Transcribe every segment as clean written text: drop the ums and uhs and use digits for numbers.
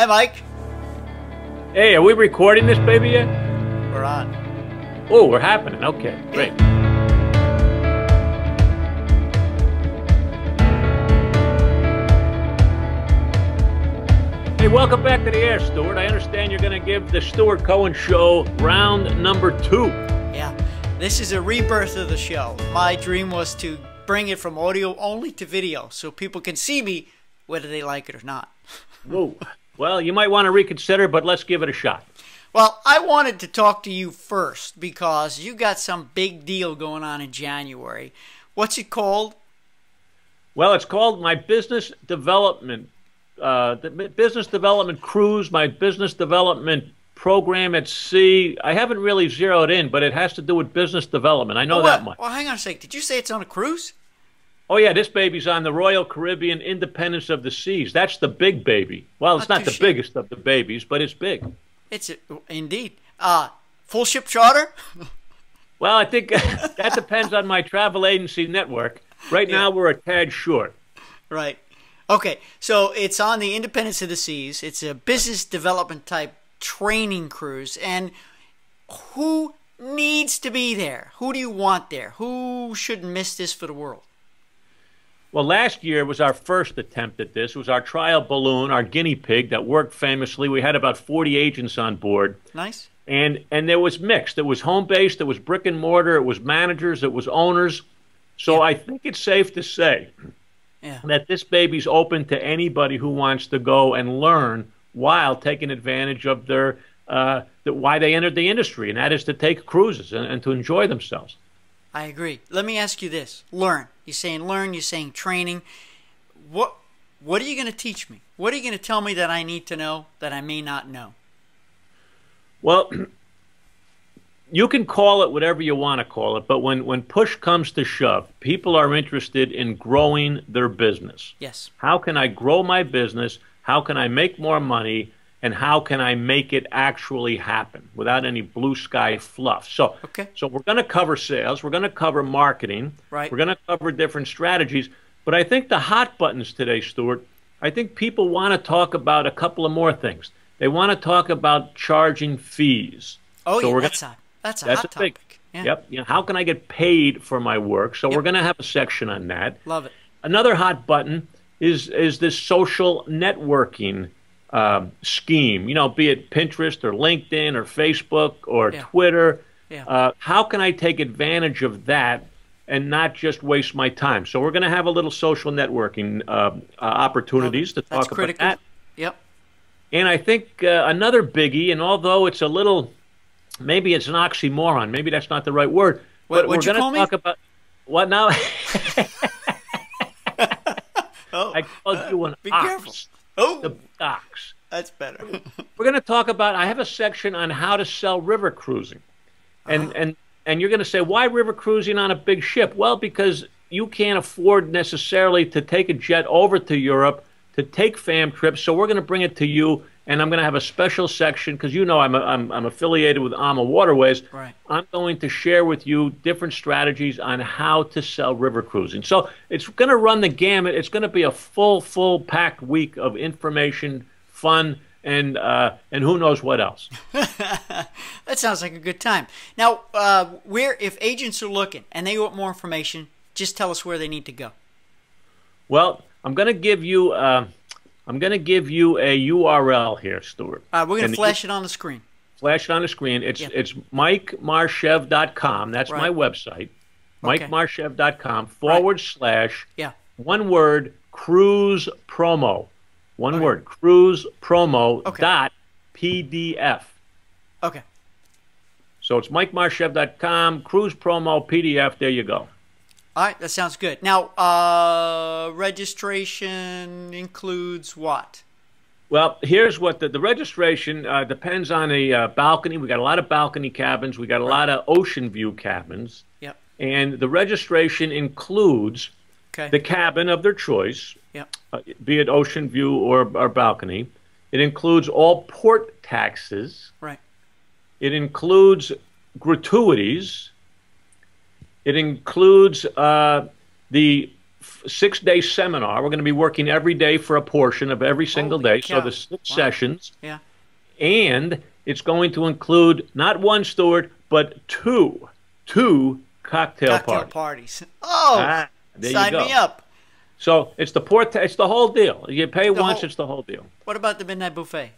Hi, Mike. Hey, are we recording this baby yet? We're on. Oh, we're happening. Okay, great. Hey, welcome back to the air, Stuart. I understand you're going to give the Stuart Cohen Show round number 2. Yeah, this is a rebirth of the show. My dream was to bring it from audio only to video so people can see me whether they like it or not. Whoa. Well, you might want to reconsider, but let's give it a shot. Well, I wanted to talk to you first because you got some big deal going on in January. What's it called? Well, it's called my business development cruise, my business development program at sea. I haven't really zeroed in, but it has to do with business development. I know that much. Well, hang on a sec. Did you say it's on a cruise? Oh, yeah, this baby's on the Royal Caribbean Independence of the Seas. That's the big baby. Well, it's not the biggest of the babies, but it's big. Indeed. Full ship charter? Well, I think that depends on my travel agency network. Right now, we're a tad short. Right. Okay, so it's on the Independence of the Seas. It's a business development type training cruise. And who needs to be there? Who do you want there? Who shouldn't miss this for the world? Well, last year was our first attempt at this. It was our trial balloon, our guinea pig that worked famously. We had about 40 agents on board. Nice. And there was mixed. It was home-based, it was brick and mortar, it was managers, it was owners. So I think it's safe to say that this baby's open to anybody who wants to go and learn while taking advantage of their why they entered the industry, and that is to take cruises and to enjoy themselves. I agree. Let me ask you this. Learn. You're saying learn, you're saying training. What are you going to teach me? What are you going to tell me that I need to know that I may not know? Well, you can call it whatever you want to call it, but when push comes to shove, people are interested in growing their business. Yes. How can I grow my business? How can I make more money? And how can I make it actually happen without any blue sky fluff? So we're going to cover sales. We're going to cover marketing. Right. We're going to cover different strategies. But I think the hot buttons today, Stuart, I think people want to talk about a couple of more things. They want to talk about charging fees. Oh, so that's a hot topic. Yeah. Yep. You know, how can I get paid for my work? So we're going to have a section on that. Love it. Another hot button is this social networking scheme, you know, be it Pinterest or LinkedIn or Facebook or Twitter. Yeah. How can I take advantage of that and not just waste my time? So we're going to have a little social networking opportunities to talk about that. Yep. And I think another biggie, and although it's a little, maybe it's an oxymoron, maybe that's not the right word, but we're going to talk about what now? I called you an ox. Be careful. Oh, the ox. That's better. We're going to talk about, I have a section on how to sell river cruising. And you're going to say, why river cruising on a big ship? Well, because you can't afford necessarily to take a jet over to Europe to take fam trips. So we're going to bring it to you, and I'm going to have a special section because you know I'm affiliated with AMA Waterways. Right. I'm going to share with you different strategies on how to sell river cruising. So it's going to run the gamut. It's going to be a full packed week of information, fun, and who knows what else. That sounds like a good time. Now, if agents are looking and they want more information, just tell us where they need to go. Well, I'm going to give you a URL here, Stuart. We're going to flash it on the screen. Flash it on the screen. It's MikeMarchev.com. That's my website. MikeMarchev.com / one word cruise promo. One word cruise promo .pdf. Okay. So it's MikeMarchev.com cruise promo PDF. There you go. All right, that sounds good. Now, registration includes what? Well, here's what the registration depends on a balcony. We got a lot of balcony cabins. We got a lot of ocean view cabins. Yep. And the registration includes the cabin of their choice, be it ocean view or balcony. It includes all port taxes. Right. It includes gratuities. It includes the 6-day seminar. We're going to be working every day for a portion of every single Holy day. cow. So the 6 sessions. Yeah. And it's going to include not one, Stuart, but two cocktail parties. Oh, there sign you go. me up. So it's the whole deal. You pay once, it's the whole deal. What about the midnight buffet?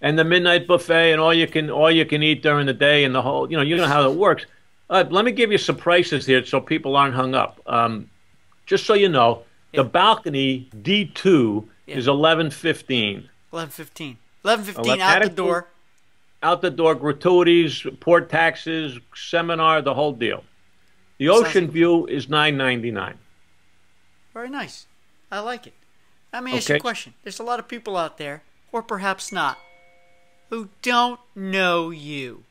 And the midnight buffet and all you can eat during the day and the whole, you know how it works. Let me give you some prices here so people aren't hung up. Just so you know, the balcony D2 is $11.15. $11.15 out the door. Out the door, gratuities, port taxes, seminar, the whole deal. The ocean view is $9.99. Very nice. I like it. Let me ask you a question. There's a lot of people out there, or perhaps not, who don't know you.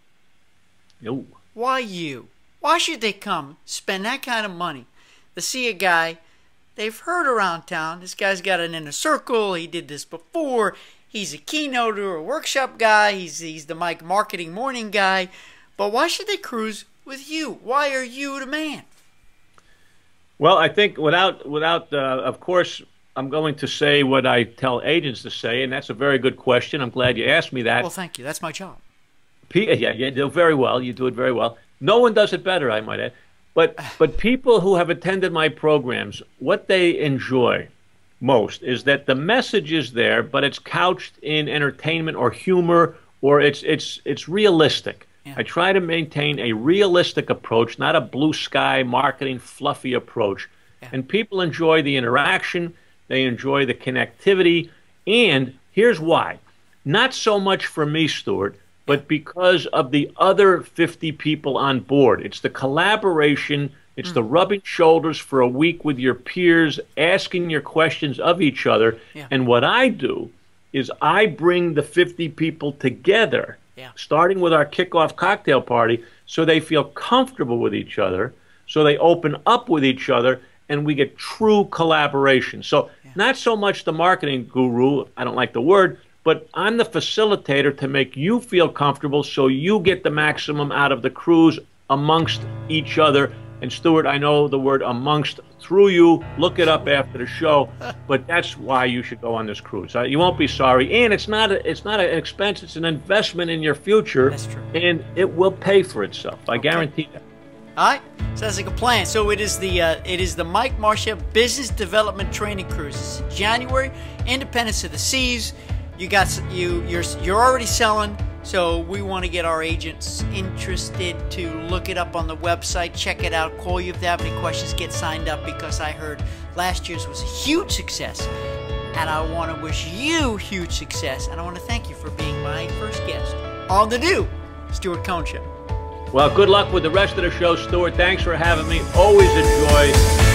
No. Why you? Why should they come spend that kind of money to see a guy they've heard around town? This guy's got an inner circle. He did this before. He's a keynoter, a workshop guy. He's the Mike Marketing Morning guy. But why should they cruise with you? Why are you the man? Well, I think without of course, I'm going to say what I tell agents to say, and that's a very good question. I'm glad you asked me that. Well, thank you. That's my job. Yeah, you do very well. You do it very well. No one does it better, I might add. But people who have attended my programs, what they enjoy most is that the message is there, but it's couched in entertainment or humor, or it's realistic. Yeah. I try to maintain a realistic approach, not a blue sky marketing fluffy approach. Yeah. And people enjoy the interaction, they enjoy the connectivity, and here's why. Not so much for me, Stuart, but because of the other 50 people on board. It's the collaboration, it's the rubbing shoulders for a week with your peers, asking your questions of each other. Yeah. And what I do is I bring the 50 people together, starting with our kickoff cocktail party, so they feel comfortable with each other, so they open up with each other, and we get true collaboration. So not so much the marketing guru, I don't like the word, but I'm the facilitator to make you feel comfortable so you get the maximum out of the cruise amongst each other. And Stuart, I know the word amongst through you. Look it up after the show, but that's why you should go on this cruise. You won't be sorry, and it's not an expense; it's an investment in your future. That's true, and it will pay for itself. I guarantee that. All right, sounds like a plan. So it is the Mike Marchev Business Development Training Cruise. It's January, Independence of the Seas. You're already selling. So we want to get our agents interested to look it up on the website, check it out, call you if they have any questions, get signed up, because I heard last year's was a huge success. And I want to wish you huge success. And I want to thank you for being my first guest on the new Stuart Cohn Show. Well, good luck with the rest of the show, Stuart. Thanks for having me. Always a joy.